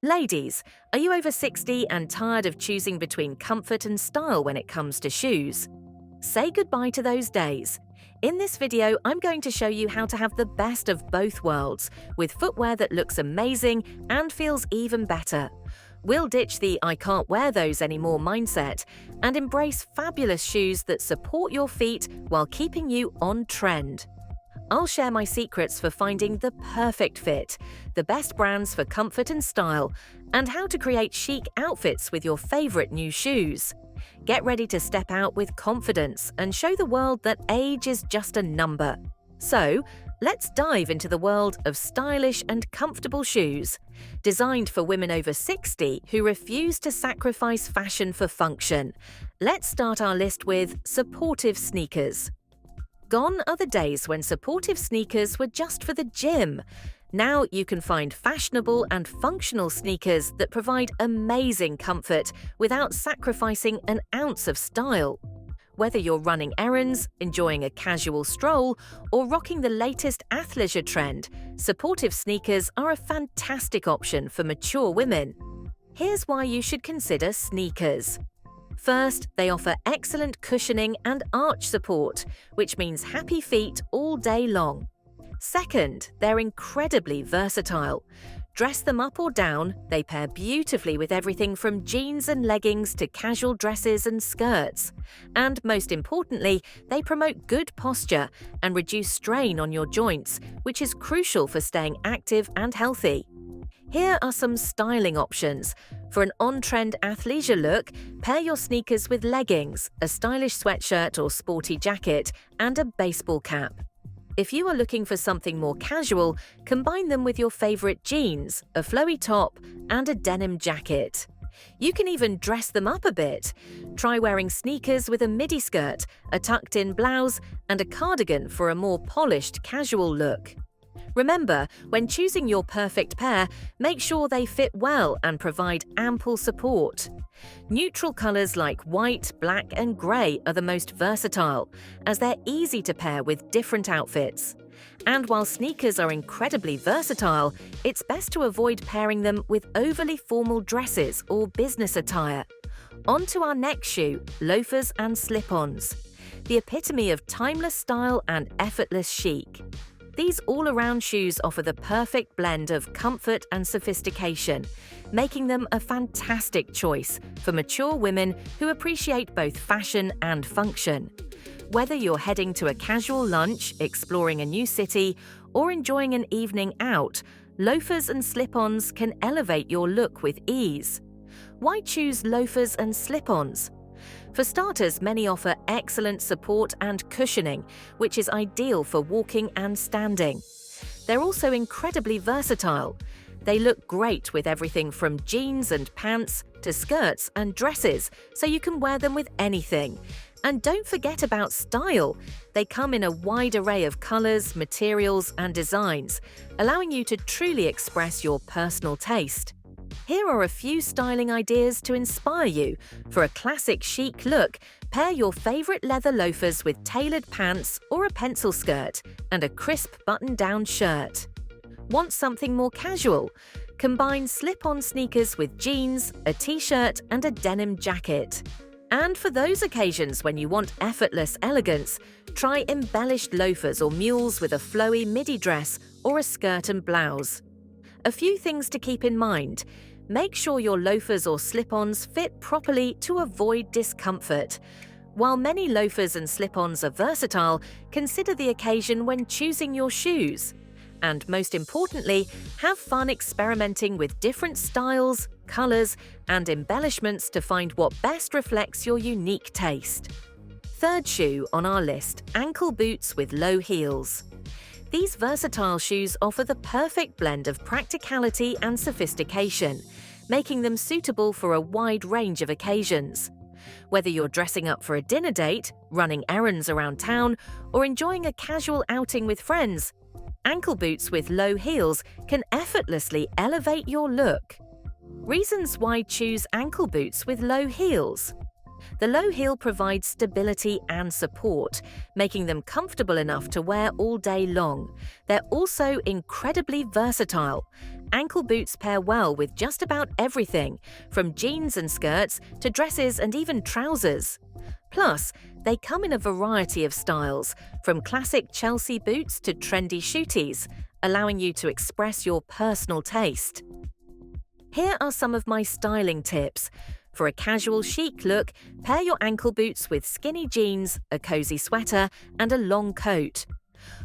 Ladies, are you over 60 and tired of choosing between comfort and style when it comes to shoes? Say goodbye to those days. In this video, I'm going to show you how to have the best of both worlds, with footwear that looks amazing and feels even better. We'll ditch the "I can't wear those anymore" mindset and embrace fabulous shoes that support your feet while keeping you on trend. I'll share my secrets for finding the perfect fit, the best brands for comfort and style, and how to create chic outfits with your favorite new shoes. Get ready to step out with confidence and show the world that age is just a number. So, let's dive into the world of stylish and comfortable shoes, designed for women over 60 who refuse to sacrifice fashion for function. Let's start our list with supportive sneakers. Gone are the days when supportive sneakers were just for the gym. Now you can find fashionable and functional sneakers that provide amazing comfort without sacrificing an ounce of style. Whether you're running errands, enjoying a casual stroll, or rocking the latest athleisure trend, supportive sneakers are a fantastic option for mature women. Here's why you should consider sneakers. First, they offer excellent cushioning and arch support, which means happy feet all day long. Second, they're incredibly versatile. Dress them up or down, they pair beautifully with everything from jeans and leggings to casual dresses and skirts. And most importantly, they promote good posture and reduce strain on your joints, which is crucial for staying active and healthy. Here are some styling options. For an on-trend athleisure look, pair your sneakers with leggings, a stylish sweatshirt or sporty jacket, and a baseball cap. If you are looking for something more casual, combine them with your favorite jeans, a flowy top, and a denim jacket. You can even dress them up a bit. Try wearing sneakers with a midi skirt, a tucked-in blouse, and a cardigan for a more polished, casual look. Remember, when choosing your perfect pair, make sure they fit well and provide ample support. Neutral colors like white, black, and grey are the most versatile, as they're easy to pair with different outfits. And while sneakers are incredibly versatile, it's best to avoid pairing them with overly formal dresses or business attire. On to our next shoe, loafers and slip-ons. The epitome of timeless style and effortless chic. These all-around shoes offer the perfect blend of comfort and sophistication, making them a fantastic choice for mature women who appreciate both fashion and function. Whether you're heading to a casual lunch, exploring a new city, or enjoying an evening out, loafers and slip-ons can elevate your look with ease. Why choose loafers and slip-ons? For starters, many offer excellent support and cushioning, which is ideal for walking and standing. They're also incredibly versatile. They look great with everything from jeans and pants to skirts and dresses, so you can wear them with anything. And don't forget about style. They come in a wide array of colors, materials, and designs, allowing you to truly express your personal taste. Here are a few styling ideas to inspire you. For a classic chic look, pair your favorite leather loafers with tailored pants or a pencil skirt and a crisp button-down shirt. Want something more casual? Combine slip-on sneakers with jeans, a t-shirt, and a denim jacket. And for those occasions when you want effortless elegance, try embellished loafers or mules with a flowy midi dress or a skirt and blouse. A few things to keep in mind. Make sure your loafers or slip-ons fit properly to avoid discomfort. While many loafers and slip-ons are versatile, consider the occasion when choosing your shoes. And most importantly, have fun experimenting with different styles, colors, and embellishments to find what best reflects your unique taste. Third shoe on our list, ankle boots with low heels. These versatile shoes offer the perfect blend of practicality and sophistication, making them suitable for a wide range of occasions. Whether you're dressing up for a dinner date, running errands around town, or enjoying a casual outing with friends, ankle boots with low heels can effortlessly elevate your look. Reasons why choose ankle boots with low heels. The low heel provides stability and support, making them comfortable enough to wear all day long. They're also incredibly versatile. Ankle boots pair well with just about everything, from jeans and skirts to dresses and even trousers. Plus, they come in a variety of styles, from classic Chelsea boots to trendy shooties, allowing you to express your personal taste. Here are some of my styling tips. For a casual chic look, pair your ankle boots with skinny jeans, a cozy sweater, and a long coat.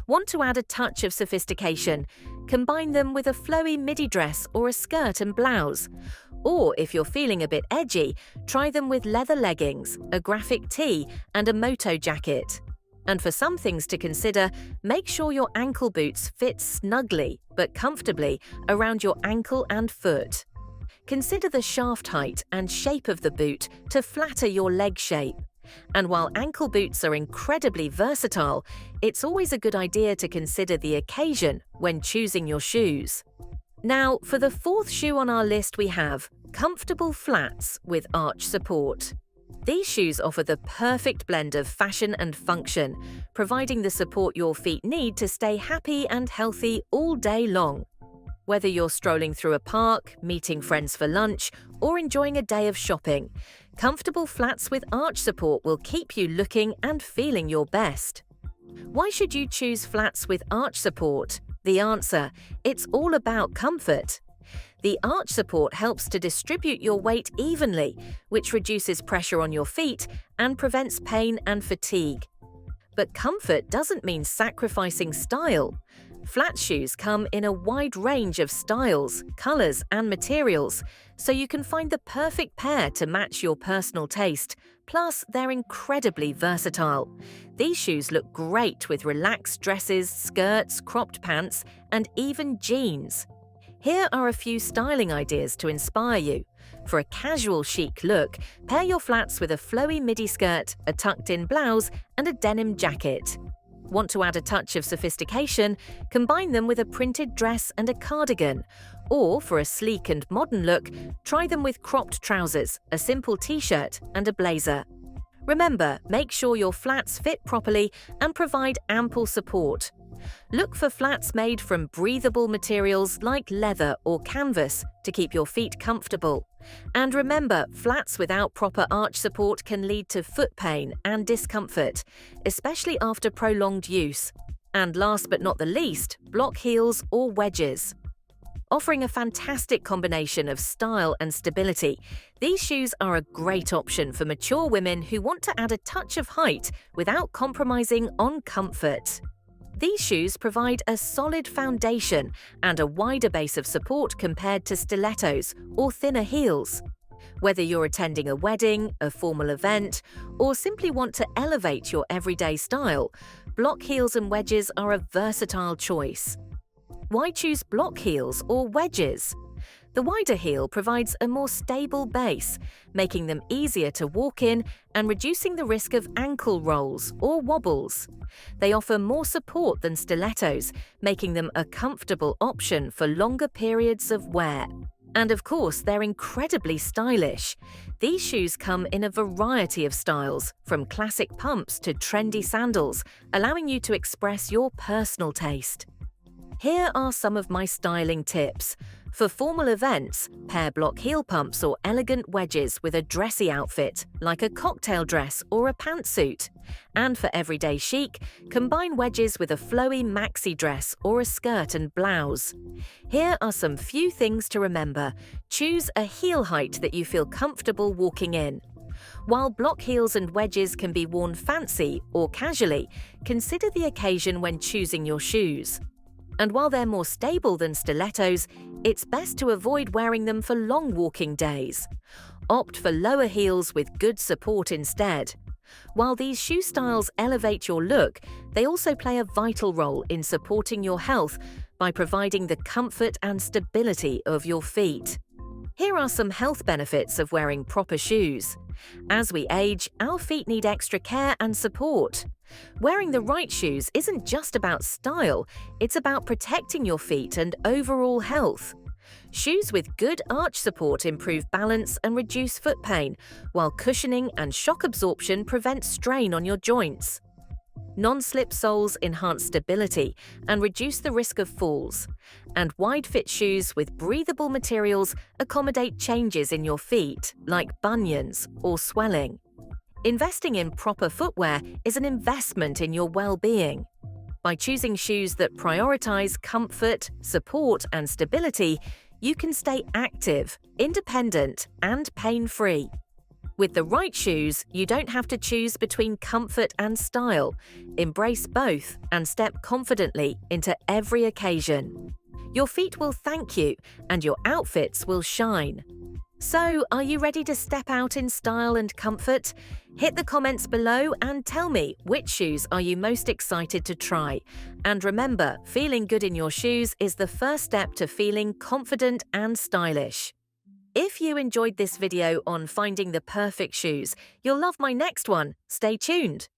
Want to add a touch of sophistication? Combine them with a flowy midi dress or a skirt and blouse. Or if you're feeling a bit edgy, try them with leather leggings, a graphic tee, and a moto jacket. And for some things to consider, make sure your ankle boots fit snugly but comfortably around your ankle and foot. Consider the shaft height and shape of the boot to flatter your leg shape. And while ankle boots are incredibly versatile, it's always a good idea to consider the occasion when choosing your shoes. Now, for the fourth shoe on our list, we have comfortable flats with arch support. These shoes offer the perfect blend of fashion and function, providing the support your feet need to stay happy and healthy all day long. Whether you're strolling through a park, meeting friends for lunch, or enjoying a day of shopping, comfortable flats with arch support will keep you looking and feeling your best. Why should you choose flats with arch support? The answer: it's all about comfort. The arch support helps to distribute your weight evenly, which reduces pressure on your feet and prevents pain and fatigue. But comfort doesn't mean sacrificing style. Flat shoes come in a wide range of styles, colors, and materials, so you can find the perfect pair to match your personal taste. Plus, they're incredibly versatile. These shoes look great with relaxed dresses, skirts, cropped pants, and even jeans. Here are a few styling ideas to inspire you. For a casual chic look, pair your flats with a flowy midi skirt, a tucked-in blouse, and a denim jacket. Want to add a touch of sophistication? Combine them with a printed dress and a cardigan. Or, for a sleek and modern look, try them with cropped trousers, a simple t-shirt, and a blazer. Remember, make sure your flats fit properly and provide ample support. Look for flats made from breathable materials like leather or canvas to keep your feet comfortable. And remember, flats without proper arch support can lead to foot pain and discomfort, especially after prolonged use. And last but not the least, block heels or wedges. Offering a fantastic combination of style and stability, these shoes are a great option for mature women who want to add a touch of height without compromising on comfort. These shoes provide a solid foundation and a wider base of support compared to stilettos or thinner heels. Whether you're attending a wedding, a formal event, or simply want to elevate your everyday style, block heels and wedges are a versatile choice. Why choose block heels or wedges? The wider heel provides a more stable base, making them easier to walk in and reducing the risk of ankle rolls or wobbles. They offer more support than stilettos, making them a comfortable option for longer periods of wear. And of course, they're incredibly stylish. These shoes come in a variety of styles, from classic pumps to trendy sandals, allowing you to express your personal taste. Here are some of my styling tips. For formal events, pair block heel pumps or elegant wedges with a dressy outfit, like a cocktail dress or a pantsuit. And for everyday chic, combine wedges with a flowy maxi dress or a skirt and blouse. Here are some few things to remember. Choose a heel height that you feel comfortable walking in. While block heels and wedges can be worn fancy or casually, consider the occasion when choosing your shoes. And while they're more stable than stilettos, it's best to avoid wearing them for long walking days. Opt for lower heels with good support instead. While these shoe styles elevate your look, they also play a vital role in supporting your health by providing the comfort and stability of your feet. Here are some health benefits of wearing proper shoes. As we age, our feet need extra care and support. Wearing the right shoes isn't just about style, it's about protecting your feet and overall health. Shoes with good arch support improve balance and reduce foot pain, while cushioning and shock absorption prevent strain on your joints. Non-slip soles enhance stability and reduce the risk of falls, and wide-fit shoes with breathable materials accommodate changes in your feet, like bunions or swelling. Investing in proper footwear is an investment in your well-being. By choosing shoes that prioritize comfort, support, and stability, you can stay active, independent, and pain-free. With the right shoes, you don't have to choose between comfort and style. Embrace both and step confidently into every occasion. Your feet will thank you, and your outfits will shine. So, are you ready to step out in style and comfort? Hit the comments below and tell me which shoes are you most excited to try. And remember, feeling good in your shoes is the first step to feeling confident and stylish. If you enjoyed this video on finding the perfect shoes, you'll love my next one. Stay tuned.